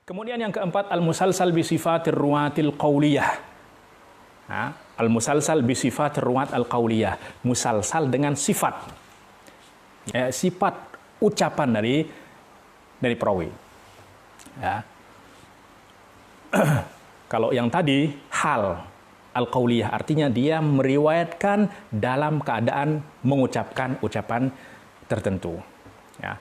Kemudian yang keempat, al-musalsal bi sifatir ruwatil qauliyah. Al-musalsal bi sifatir ruwat al-qauliyah. Musalsal dengan sifat. Sifat ucapan dari perawi. Ya. Kalau yang tadi hal al-qauliyah artinya dia meriwayatkan dalam keadaan mengucapkan ucapan tertentu. Ya.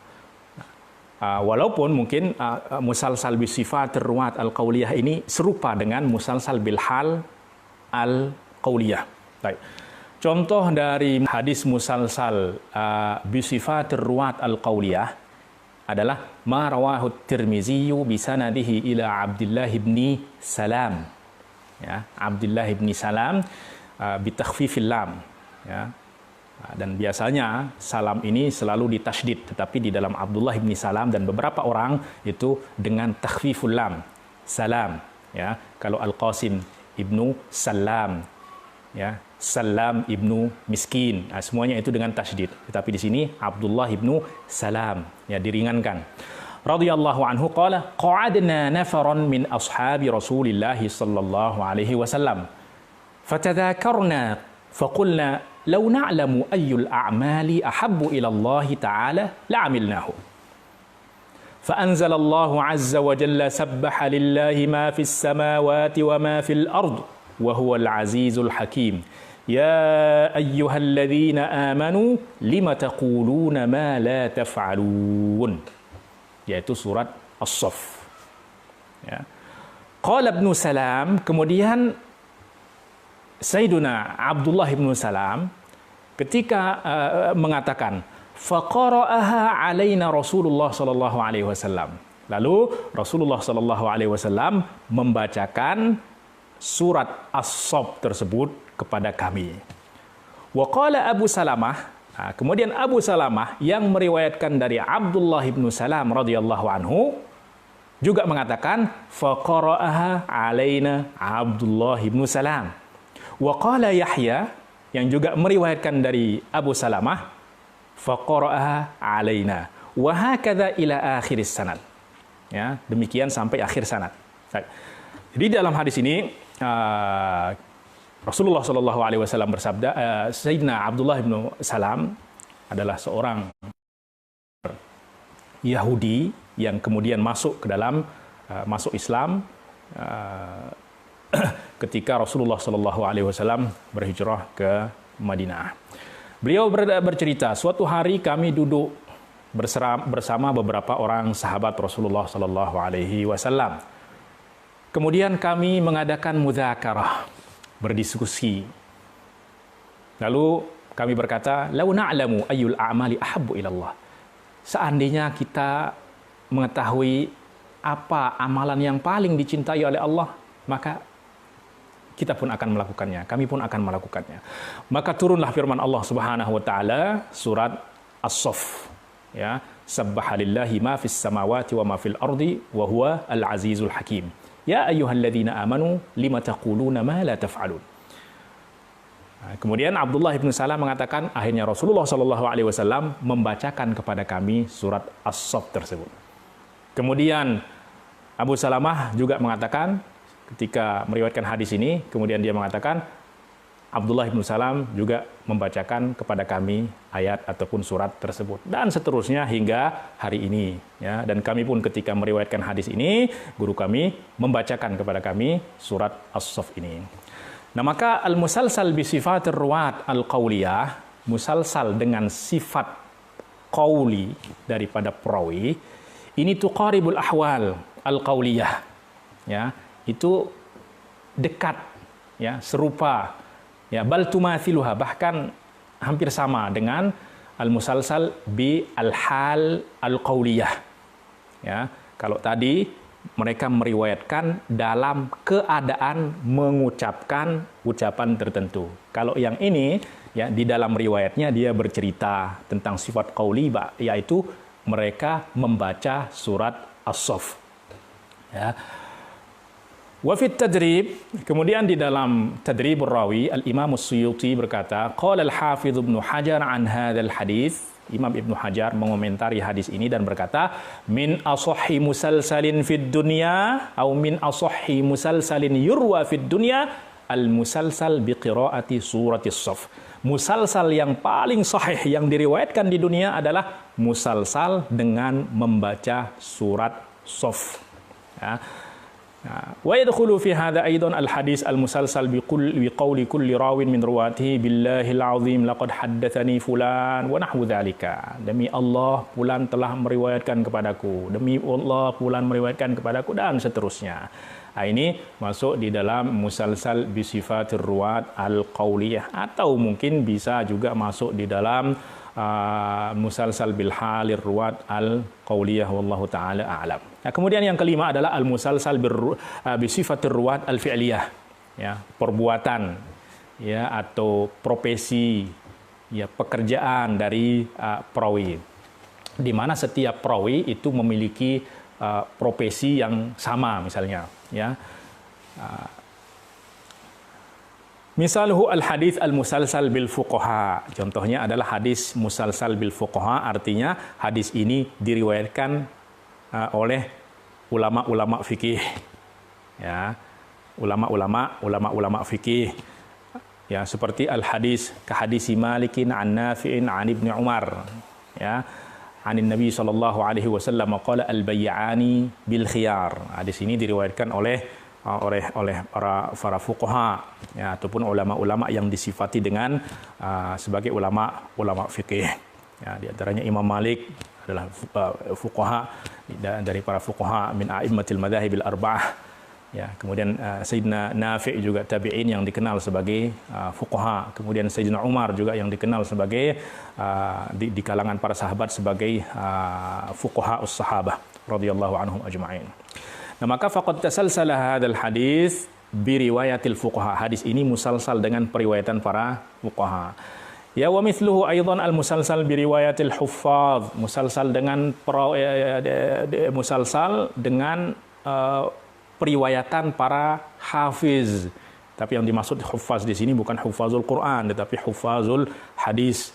Walaupun mungkin musalsal bi sifatir ruwat al-qauliyah ini serupa dengan musalsal bil hal al-qauliyah. Baik. Contoh dari hadis musalsal bi sifatir ruwat al-qauliyah adalah ma rawahu Tirmizi bi sanadihi ila Abdullah bin Salam. Ya, Abdullah bin Salam bi takhfifil lam. Ya. Dan biasanya salam ini selalu ditasydid, tetapi di dalam Abdullah bin Salam dan beberapa orang itu dengan takhfiful lam, salam. Ya, kalau Al-Qasim ibnu Salam, ya, Salam ibnu Miskin, semuanya itu dengan tasydid. Tetapi di sini Abdullah ibnu Salam, ya, diringankan. Radhiyallahu anhu qala qa'adna nafaran min ashabi Rasulillah sallallahu alaihi wasallam fatadhakarna faqulna law na'lamu ayyul a'mali ahabbu ila Allah ta'ala la'amilnahu. فأنزل الله عز وجل سبح لله ما في السماوات وما في الأرض وهو العزيز الحكيم يا أيها الذين آمنوا لم تقولون ما لا تفعلون, yaitu surat As-Saff. Ya. Qala Ibnu Salam, kemudian Sayyiduna Abdullah bin Salam ketika mengatakan faqara'aha alaina Rasulullah sallallahu alaihi wasallam. Lalu Rasulullah sallallahu alaihi wasallam membacakan surat As-Saff tersebut kepada kami. Wa qala Abu Salamah, kemudian Abu Salamah yang meriwayatkan dari Abdullah bin Salam radhiyallahu anhu juga mengatakan faqara'aha alaina Abdullah bin Salam. Wa qala Yahya yang juga meriwayatkan dari Abu Salamah faqara'aha alaina wa hakadha ila akhiris sanad. Ya, demikian sampai akhir sanad. Jadi dalam hadis ini Rasulullah Shallallahu alaihi wasallam bersabda, Sayyidina Abdullah bin Salam adalah seorang Yahudi yang kemudian masuk ke dalam masuk Islam ketika Rasulullah Shallallahu alaihi wasallam berhijrah ke Madinah. Beliau bercerita, suatu hari kami duduk bersama beberapa orang sahabat Rasulullah Shallallahu alaihi wasallam. Kemudian kami mengadakan mudzakarah, berdiskusi. Lalu kami berkata, "Lau na'lamu ayyul a'mali ahabbu ilallah." Seandainya kita mengetahui apa amalan yang paling dicintai oleh Allah, maka kita pun akan melakukannya, kami pun akan melakukannya. Maka turunlah firman Allah Subhanahu wa taala surat As-Saff, ya, Sabbahalillahi ma fis samawati wa ma fil ardi wa huwa al-azizul hakim. Ya ayyuhalladzina amanu lima taquluna ma la taf'alun. Kemudian Abdullah bin Salam mengatakan, akhirnya Rasulullah sallallahu alaihi wasallam membacakan kepada kami surat As-Saff tersebut. Kemudian Abu Salamah juga mengatakan ketika meriwayatkan hadis ini, kemudian dia mengatakan Abdullah bin Salam juga membacakan kepada kami ayat ataupun surat tersebut, dan seterusnya hingga hari ini, ya. Dan kami pun ketika meriwayatkan hadis ini, guru kami membacakan kepada kami surat As-Saff ini. Nah, maka al-musalsal bi sifatir ruwat al-qauliyah, musalsal dengan sifat qauli daripada perawi, ini tuqaribul ahwal al-qauliyah, ya. Itu dekat, ya, serupa, ya, bal tumathiluha, bahkan hampir sama dengan al-musalsal bi al-hal al-qauliyah. Ya, kalau tadi mereka meriwayatkan dalam keadaan mengucapkan ucapan tertentu. Kalau yang ini, ya, di dalam riwayatnya dia bercerita tentang sifat qauli, yaitu mereka membaca surat As-Saff. Ya. Wa fit tadrib, kemudian di dalam Tadribur Rawi, Al-Imam As-Suyuti berkata, qala al-Hafidz Ibnu Hajar an hadzal hadits, Imam Ibnu Hajar mengomentari hadis ini dan berkata, min asahhi musalsalin fid dunya atau min asahhi musalsalin yurwa fid dunya al-musalsal biqiraati suratis Saff. Musalsal yang paling sahih yang diriwayatkan di dunia adalah musalsal dengan membaca surat Saff. Ya. Wa yadkhulu fi hadha aidan al-hadis al-musalsal biqauli kulli rawin min ruwatihi billahil azim laqad haddatsani fulan wa nahwu dzalika. Demi Allah fulan telah meriwayatkan kepadaku. Demi Allah fulan meriwayatkan kepadaku dan seterusnya. Nah, ini masuk di dalam musalsal bi sifatir ruwat al-qauliyah atau mungkin bisa juga masuk di dalam musalsal bil halir ruwat al-qauliyah wallahu taala a'lam. Nah, kemudian yang kelima adalah al-musalsal bi sifatir ruwat al-fi'liyah, ya, perbuatan, ya, atau profesi, ya, pekerjaan dari perawi. Di mana setiap perawi itu memiliki profesi yang sama misalnya, ya. Misalhu al-hadis al-musalsal bil fuqaha. Contohnya adalah hadis musalsal bil fuqaha, artinya hadis ini diriwayatkan oleh ulama-ulama fikih. Ya, ulama-ulama fikih. Ya, seperti al-hadis kahadisi Malikin an Nafi'in an Ibnu Umar. Ya. Anin Nabi sallallahu alaihi wasallam qala al-bay'ani bil khiyar. Hadis ini diriwayatkan oleh para fuqaha, ya, ataupun ulama-ulama yang disifati dengan sebagai ulama fikih. Ya, di antaranya Imam Malik adalah fuqaha dari para fuqaha min a'immatil madhahibil arba'ah. Ya, kemudian Sayyidina Nafi' juga tabi'in yang dikenal sebagai fuqaha. Kemudian Sayyidina Umar juga yang dikenal sebagai di kalangan para sahabat sebagai fuqaha us-sahabah radhiyallahu anhum ajma'in. Nah, maka faqad tasalsala hadzal hadis bi riwayatil fuqaha. Hadis ini musalsal dengan periwayatan para fuqaha. Ya, wa mithluhu aidan al musalsal bi riwayatil huffaz. Musalsal dengan periwayatan para hafiz. Tapi yang dimaksud huffaz di sini bukan huffazul Quran, tetapi huffazul hadis.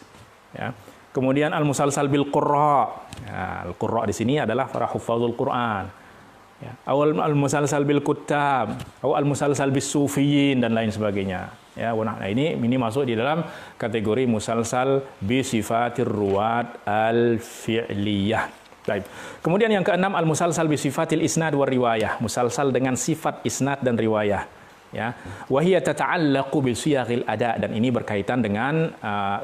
Ya. Kemudian al musalsal bil qurra. Ya, al qurra di sini adalah para huffazul Quran. Ya, awal al-musalsal bil kuttab, atau al-musalsal bis sufiyin dan lain sebagainya. Ya, nah ini masuk di dalam kategori musalsal bi sifatir ruwat al-fi'liyah. Baik. Kemudian yang keenam al-musalsal bi sifatil isnad war riwayah, musalsal dengan sifat isnad dan riwayah. Ya, wa hiya tata'allaqu bi siyaghil ada, dan ini berkaitan dengan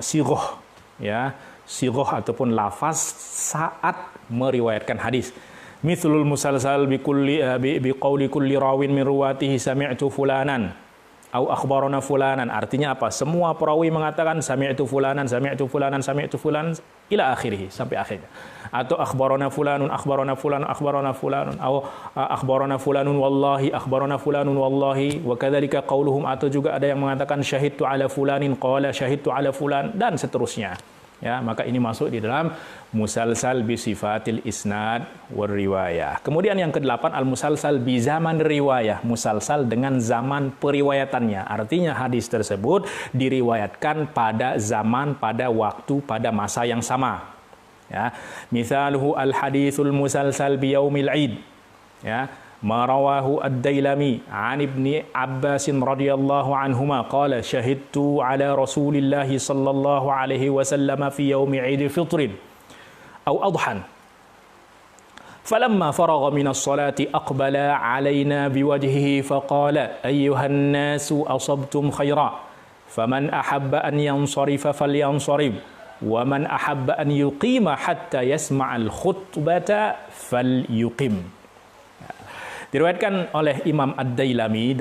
sighah, ya, sighah ataupun lafaz saat meriwayatkan hadis. Mithlul musalsal bi qauli kulli rawin min ruwatihi sami'tu fulanan au akhbarana fulanan. Artinya apa? Semua perawi mengatakan sami'tu fulanan ila akhirih, sampai akhirnya. Atau akhbarana fulanun au akhbarana fulanun wallahi wa kadzalika qauluhum, atau juga ada yang mengatakan syahidtu ala fulanin qala syahidtu ala fulan dan seterusnya. Ya, maka ini masuk di dalam musalsal bi sifatil isnad war riwayah. Kemudian yang kedelapan al-musalsal bi zaman riwayah, musalsal dengan zaman periwayatannya. Artinya hadis tersebut diriwayatkan pada zaman, pada waktu, pada masa yang sama. Ya, misalhu al-haditsul musalsal bi yaumil id. Ya, ma rawahu ad-Dailami an Ibni Abbas radhiyallahu anhuma qala syahidtu ala Rasulillah sallallahu alaihi wasallam fi yaumi Idul Fitr aw adhan falamma faragha min as-salati aqbala alaina biwajhihi faqala ayyuhan nasu asabtum khaira faman ahabba an yansarifa falyansarif wa man ahabba an yuqima hatta yasma'al khutbata falyuqim. Diriwayatkan oleh Imam Ad-Dailami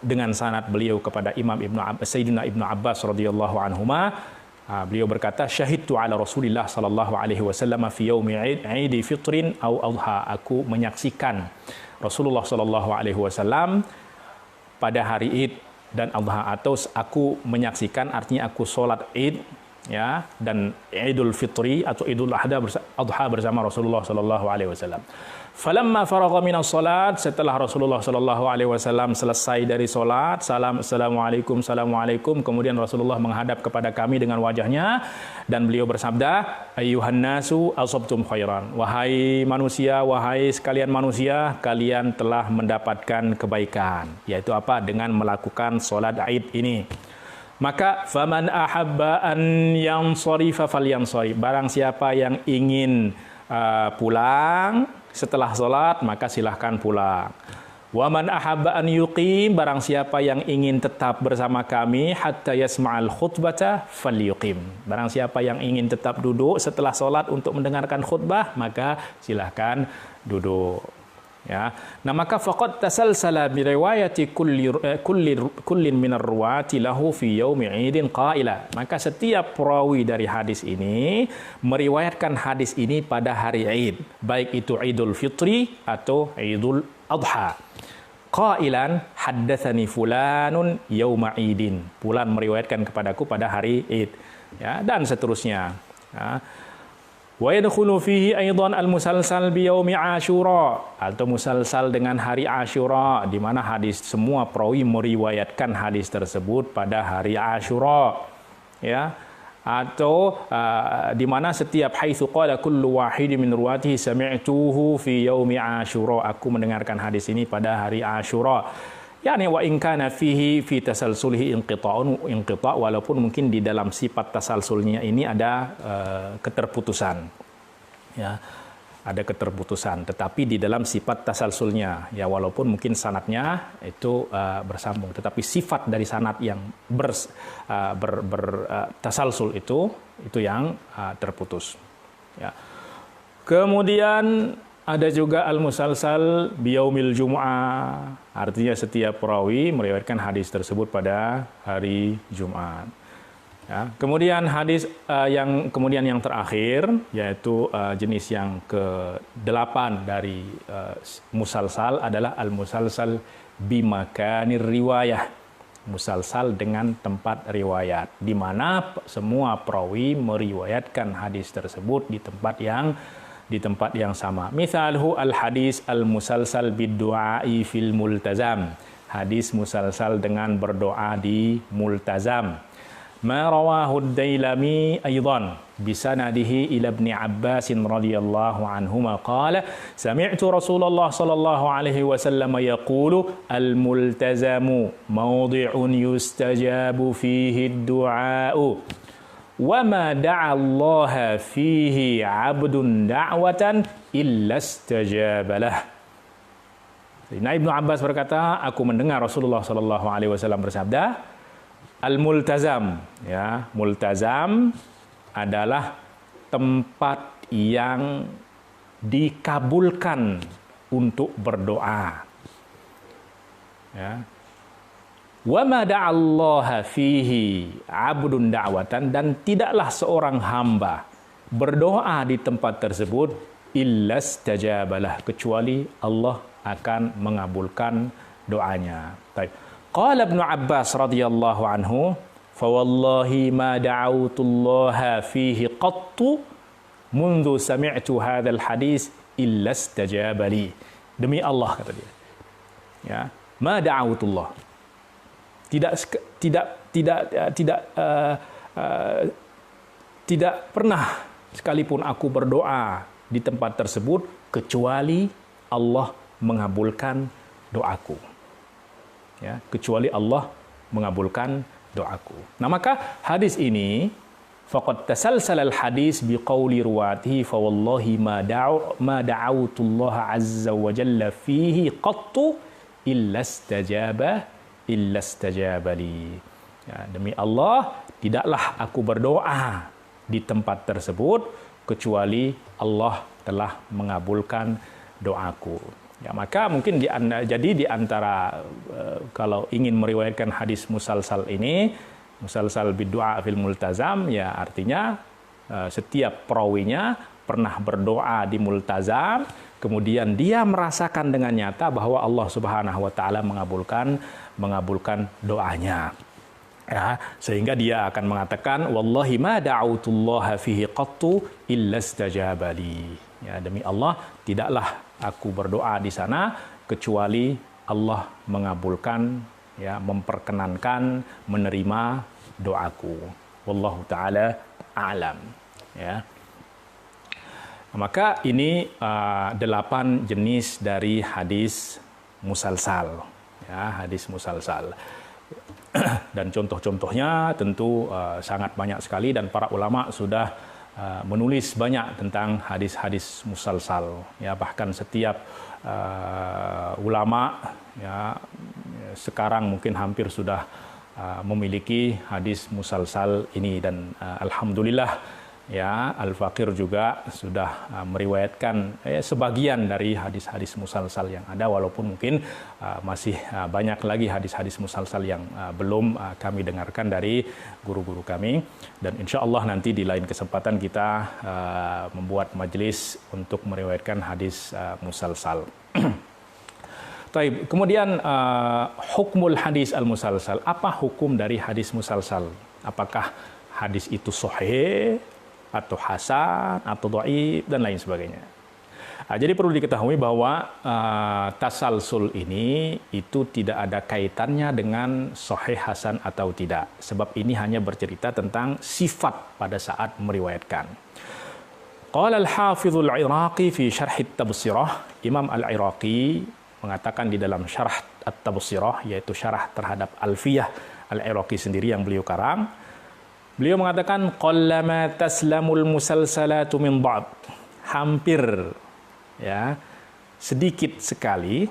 dengan sanad beliau kepada Sayyidina Ibnu Abbas radhiyallahu anhuma. Beliau berkata, syahidtu ala Rasulillah sallallahu alaihi wasallam fi yaumi Idul Fitrin aw Adha. Aku menyaksikan Rasulullah sallallahu alaihi wasallam pada hari Id dan Adha, atau aku menyaksikan artinya aku salat Id ya, dan Idul Fitri atau Idul Adha bersama Rasulullah sallallahu alaihi wasallam. Falamma faragha minas salat, setelah Rasulullah sallallahu alaihi wasallam selesai dari salat, assalamualaikum, assalamualaikum, kemudian Rasulullah menghadap kepada kami dengan wajahnya dan beliau bersabda, ayyuhan nasu asabtum khairan, wahai manusia, wahai sekalian manusia, kalian telah mendapatkan kebaikan, yaitu apa? Dengan melakukan salat Id ini. Maka faman ahabba an yansarifa falyansarif, barang siapa yang ingin pulang setelah sholat, maka silahkan pulang. Waman ahabba an yuqim, barang siapa yang ingin tetap bersama kami hatta yasma'al khutbata falyuqim, barang siapa yang ingin tetap duduk setelah sholat untuk mendengarkan khutbah, maka silahkan duduk. Ya. Nah, maka faqad tasalsala bi riwayati kullin minar ruwati lahu fi yaumi 'idin qaila, maka setiap perawi dari hadis ini meriwayatkan hadis ini pada hari Id, baik itu Idul Fitri atau Idul Adha. Qailan haddatsani fulanun yauma 'idin, fulan meriwayatkan kepadaku pada hari Id, ya, dan seterusnya. Ya. Wa yadkhulu fihi aidan al-musalsal bi yaumi Asyura, atau musalsal dengan hari Asyura, di mana hadis semua perawi meriwayatkan hadis tersebut pada hari Asyura, ya, atau di mana setiap haitsu qala kullu wahidin min ruwatihi sami'tuhu fi yaumi Asyura, aku mendengarkan hadis ini pada hari Asyura. Yani wa in kana fihi fi tasalsulhi inqita', walaupun mungkin di dalam sifat tasalsulnya ini ada keterputusan. Ya, ada keterputusan, tetapi di dalam sifat tasalsulnya, ya, walaupun mungkin sanadnya itu bersambung, tetapi sifat dari sanad yang tasalsul itu yang terputus. Ya. Kemudian ada juga al-musalsal biyaumil jum'ah, artinya setiap perawi meriwayatkan hadis tersebut pada hari Jumat. Ya. Kemudian hadis yang terakhir, yaitu jenis yang ke-8 dari musalsal adalah al-musalsal bimakanir riwayah, musalsal dengan tempat riwayat, di mana semua perawi meriwayatkan hadis tersebut di tempat yang sama. Misalhu al-hadis al-musalsal bid-du'ai fil multazam, hadis musalsal dengan berdoa di multazam. Ma rawahu ad-Dailami aidan bisanadihi ila Ibn Abbas radhiyallahu anhuma qala sami'tu Rasulullah sallallahu alaihi wasallam yaqulu al-multazamu mawdi'un yustajabu fihi ad-du'a'u wa ma da'a Allah fihi 'abdun da'watan illa istajaba lah. Ibnu Abbas berkata, aku mendengar Rasulullah sallallahu alaihi wasallam bersabda, al-multazam, ya, multazam adalah tempat yang dikabulkan untuk berdoa. Ya. Wa ma da'allaha fihi 'abdun da'watan, dan tidaklah seorang hamba berdoa di tempat tersebut illa istajabalah, kecuali Allah akan mengabulkan doanya. Baik. Qala Ibnu Abbas radhiyallahu anhu, fa wallahi ma da'awtullaha fihi qattu mundu sami'tu hadzal hadis illa istajabali. Demi Allah, kata dia. Ya, ma da'awtullah. Tidak pernah sekalipun aku berdoa di tempat tersebut kecuali Allah mengabulkan doaku. Ya, kecuali Allah mengabulkan doaku. Nah, maka hadis ini faqad tasalsala al-hadis biqauli ruwatihi fa wallahi ma da'awtullaha azza wa jalla fihi qattu illa istajabali. Ya, demi Allah, tidaklah aku berdoa di tempat tersebut kecuali Allah telah mengabulkan doaku. Ya, maka mungkin di antara kalau ingin meriwayatkan hadis musalsal ini, musalsal bid-du'a fil multazam, ya artinya setiap perawinya pernah berdoa di multazam, kemudian dia merasakan dengan nyata bahwa Allah Subhanahu wa taala mengabulkan doanya. Ya, sehingga dia akan mengatakan wallahi ma da'autullaha fihi qattu illa istajaba li. Ya, demi Allah tidaklah aku berdoa di sana kecuali Allah mengabulkan, ya, memperkenankan, menerima doaku. Wallahu taala a'lam. Ya. Maka ini 8 jenis dari hadis musalsal. Ya, hadis musalsal. Dan contoh-contohnya tentu sangat banyak sekali, dan para ulama sudah menulis banyak tentang hadis-hadis musalsal. Ya, bahkan setiap ulama, ya, sekarang mungkin hampir sudah memiliki hadis musalsal ini, dan alhamdulillah, ya, Al-Faqir juga sudah meriwayatkan sebagian dari hadis-hadis musalsal yang ada, walaupun mungkin masih banyak lagi hadis-hadis musalsal yang belum kami dengarkan dari guru-guru kami. Dan insya Allah nanti di lain kesempatan kita membuat majelis untuk meriwayatkan hadis musalsal. Kemudian hukmul hadis al-musalsal. Apa hukum dari hadis musalsal? Apakah hadis itu sahih atau hasan atau dhaif dan lain sebagainya. Jadi perlu diketahui bahwa tasalsul ini itu tidak ada kaitannya dengan sahih, hasan atau tidak. Sebab ini hanya bercerita tentang sifat pada saat meriwayatkan. Qala al-Hafidz al-Iraqi fi Syarh at-Tabsirah, Imam al-Iraqi mengatakan di dalam Syarah at-Tabsirah, yaitu syarah terhadap Alfiyah al-Iraqi sendiri yang beliau karang. Beliau mengatakan qallama taslamul musalsalatu min ba'd. Hampir, ya, sedikit sekali,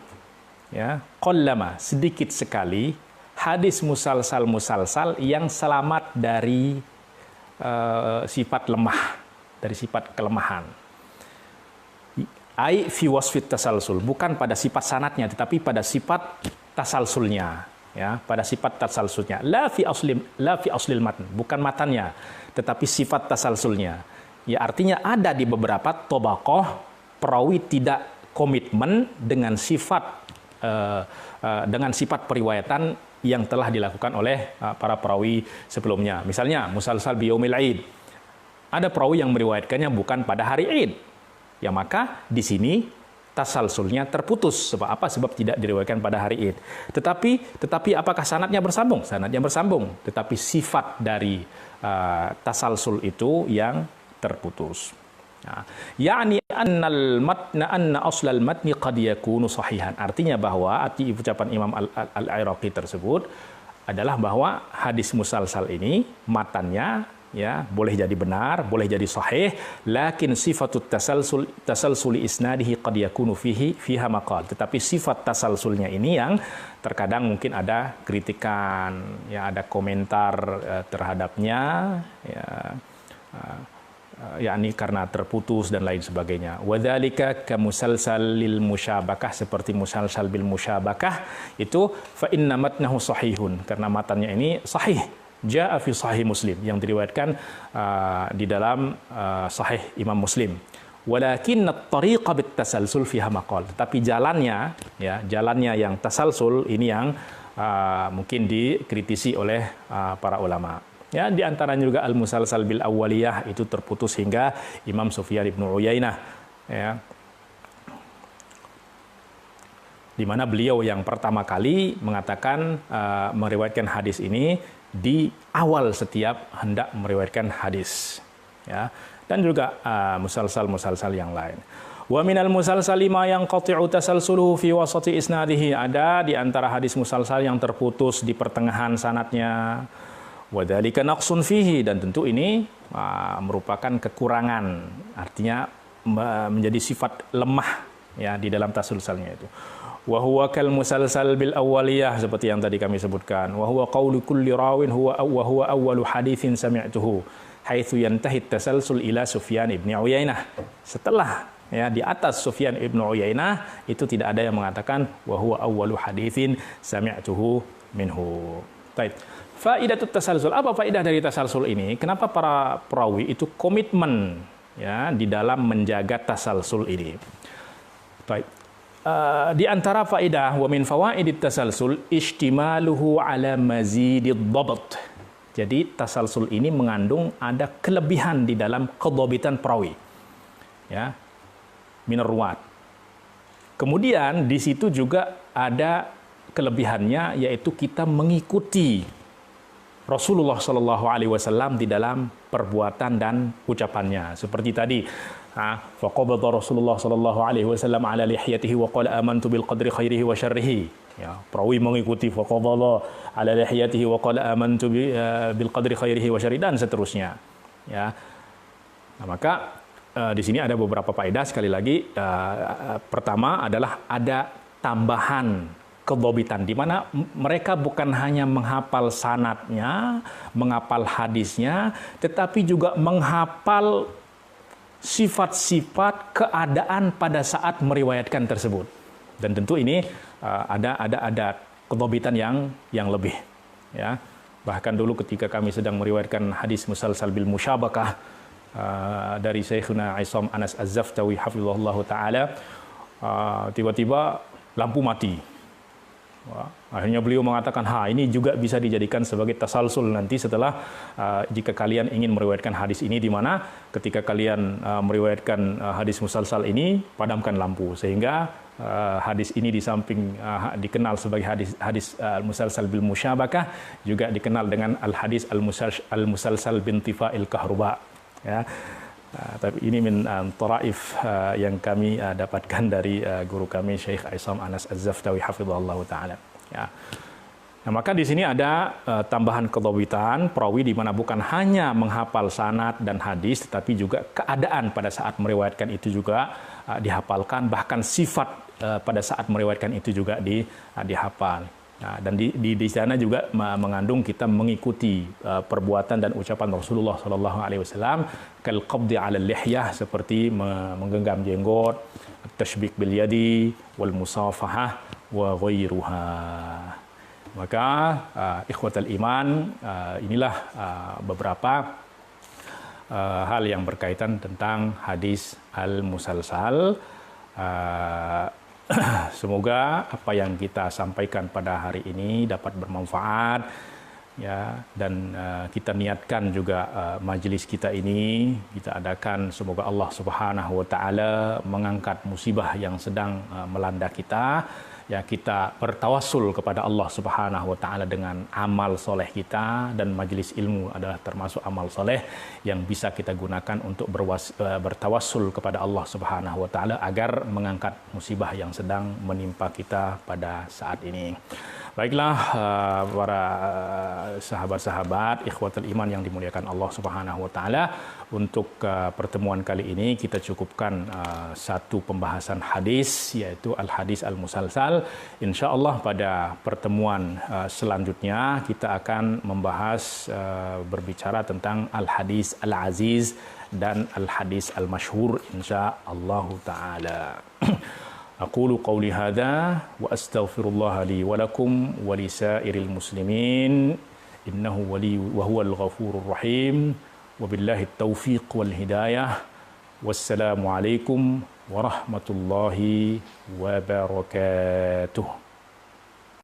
ya, qallama, sedikit sekali hadis musalsal yang selamat dari sifat lemah, dari sifat kelemahan. Ai fi wasfit tasalsul, bukan pada sifat sanadnya tetapi pada sifat tasalsulnya. Ya, pada sifat tasalsulnya, la fi aslil matn, bukan matannya tetapi sifat tasalsulnya. Ya, artinya ada di beberapa tobaqoh perawi tidak komitmen dengan sifat periwayatan yang telah dilakukan oleh para perawi sebelumnya. Misalnya musalsal biyaumil Id, ada perawi yang meriwayatkannya bukan pada hari Id, ya maka di sini tasalsulnya terputus. Sebab apa? Sebab tidak diriwayatkan pada hari Id. Tetapi apakah sanadnya bersambung? Sanadnya bersambung, tetapi sifat dari tasalsul itu yang terputus. Yani anna aslal matni qad yakunu sahihan. Artinya bahwa arti ucapan Imam al-Iraqi tersebut adalah bahwa hadis musalsal ini matannya, ya, boleh jadi benar, boleh jadi sahih, lakin sifatut tasalsuli isnadihi qad yakunu fiha maqal. Tetapi sifat tasalsulnya ini yang terkadang mungkin ada kritikan, ya, ada komentar terhadapnya, ya, yakni karena terputus dan lain sebagainya. Wadzalika kamusalsalil musyabakah, seperti musalsal bil musyabakah itu fa inna matnahu sahihun, karena matannya ini sahih. Ja'a fi sahih Muslim, yang diriwayatkan di dalam sahih Imam Muslim. Walakin at-tariqa bit tasalsul fiha maqal. Tapi jalannya, ya, jalannya yang tasalsul ini yang mungkin dikritisi oleh para ulama. Ya, di antaranya juga al-musalsal bil awwaliyah itu terputus hingga Imam Sufyan ibn Uyainah, ya. Di mana beliau yang pertama kali mengatakan meriwayatkan hadis ini di awal setiap hendak meriwayatkan hadis, ya, dan juga musalsal yang lain. Wa minal musalsali ma yanqati'u tasalsuluhu fi wasati isnadihi, ada di antara hadis musalsal yang terputus di pertengahan sanadnya. Wa dzalika naqsun fihi, dan tentu ini merupakan kekurangan, artinya menjadi sifat lemah, ya, di dalam tasalsulnya itu. Wa huwa kal musalsal bil awwaliyah, seperti yang tadi kami sebutkan. Wa huwa qaulu kulli rawin huwa awwalu haditsin sami'tuhu haitsu yantahi tasalsul ila Sufyan ibn Uyainah. Setelah, ya, di atas Sufyan ibn Uyainah itu tidak ada yang mengatakan wa huwa awwalu haditsin sami'tuhu minhu. Baik. Faidatut tasalsul, apa faedah dari tasalsul ini? Kenapa para perawi itu komitmen, ya, di dalam menjaga tasalsul ini? Baik. Di antara faedah wa min fawaidit tasalsul istimaluhu ala mazidid dhabt. Jadi tasalsul ini mengandung ada kelebihan di dalam kedhabitan perawi. Ya. Minar ruwat. Kemudian di situ juga ada kelebihannya, yaitu kita mengikuti Rasulullah Shallallahu Alaihi Wasallam di dalam perbuatan dan ucapannya. Seperti tadi, faqabada Rasulullah Shallallahu Alaihi Wasallam ala lihiyatihi wa qala amantu bil qadri khairihi wa syarrihi. Ya, perawi mengikuti faqabada ala lihiyatihi wa qala amantu bil qadri khairihi wa syarrihi, dan seterusnya. Ya, nah, maka di sini ada beberapa faedah. Sekali lagi, pertama adalah ada tambahan kedhabitan, di mana mereka bukan hanya menghafal sanadnya, menghafal hadisnya, tetapi juga menghafal sifat-sifat keadaan pada saat meriwayatkan tersebut. Dan tentu ini ada kedhabitan yang lebih. Ya, bahkan dulu ketika kami sedang meriwayatkan hadis musalsal bil musyabakah dari Syekhuna Aisam Anas Az-Zaftawi hafizahullah taala, tiba-tiba lampu mati. Akhirnya beliau mengatakan, ini juga bisa dijadikan sebagai tasalsul nanti setelah jika kalian ingin meriwayatkan hadis ini, di mana ketika kalian meriwayatkan hadis musalsal ini, padamkan lampu, sehingga hadis ini di samping dikenal sebagai hadis musalsal bil musyabakah, juga dikenal dengan al hadis al musalsal bintifa'il kahruba. Ya. Tapi ini min taraif yang kami dapatkan dari guru kami Syekh Aisam Anas Az-Zaftawi hafizahullah taala. Ya. Nah, maka di sini ada tambahan kedhabitan perawi, di mana bukan hanya menghafal sanad dan hadis, tetapi juga keadaan pada saat meriwayatkan itu juga dihafalkan, bahkan sifat pada saat meriwayatkan itu juga dihafal. Nah, dan di sana juga mengandung kita mengikuti perbuatan dan ucapan Rasulullah Shallallahu Alaihi Wasallam, kal qabdi ala lihyah, seperti menggenggam jenggot, tashbik bil yadi, wal musafahah wa ghairuha. Maka ikhwatal iman, inilah beberapa hal yang berkaitan tentang hadis al-musalsal. Semoga apa yang kita sampaikan pada hari ini dapat bermanfaat, ya, dan kita niatkan juga majelis kita ini kita adakan, semoga Allah Subhanahu wa taala mengangkat musibah yang sedang melanda kita. Ya, kita bertawassul kepada Allah Subhanahu wa taala dengan amal soleh kita, dan majelis ilmu adalah termasuk amal soleh yang bisa kita gunakan untuk bertawassul kepada Allah Subhanahu wa taala agar mengangkat musibah yang sedang menimpa kita pada saat ini. Baiklah, para sahabat-sahabat ikhwatul iman yang dimuliakan Allah Subhanahu wa taala, untuk pertemuan kali ini kita cukupkan satu pembahasan hadis, yaitu al-hadis al-musalsal. Insyaallah pada pertemuan selanjutnya kita akan membahas berbicara tentang al-hadis al-aziz dan al-hadis al-masyhur insyaallah taala. Aqulu qawli hadha wa astaghfirullah li wa lakum wa li sairil muslimin innahu wali wa huwal ghafurur rahim wa billahi taufiq wal hidayah. Wassalamu alaikum warahmatullahi wabarakatuh.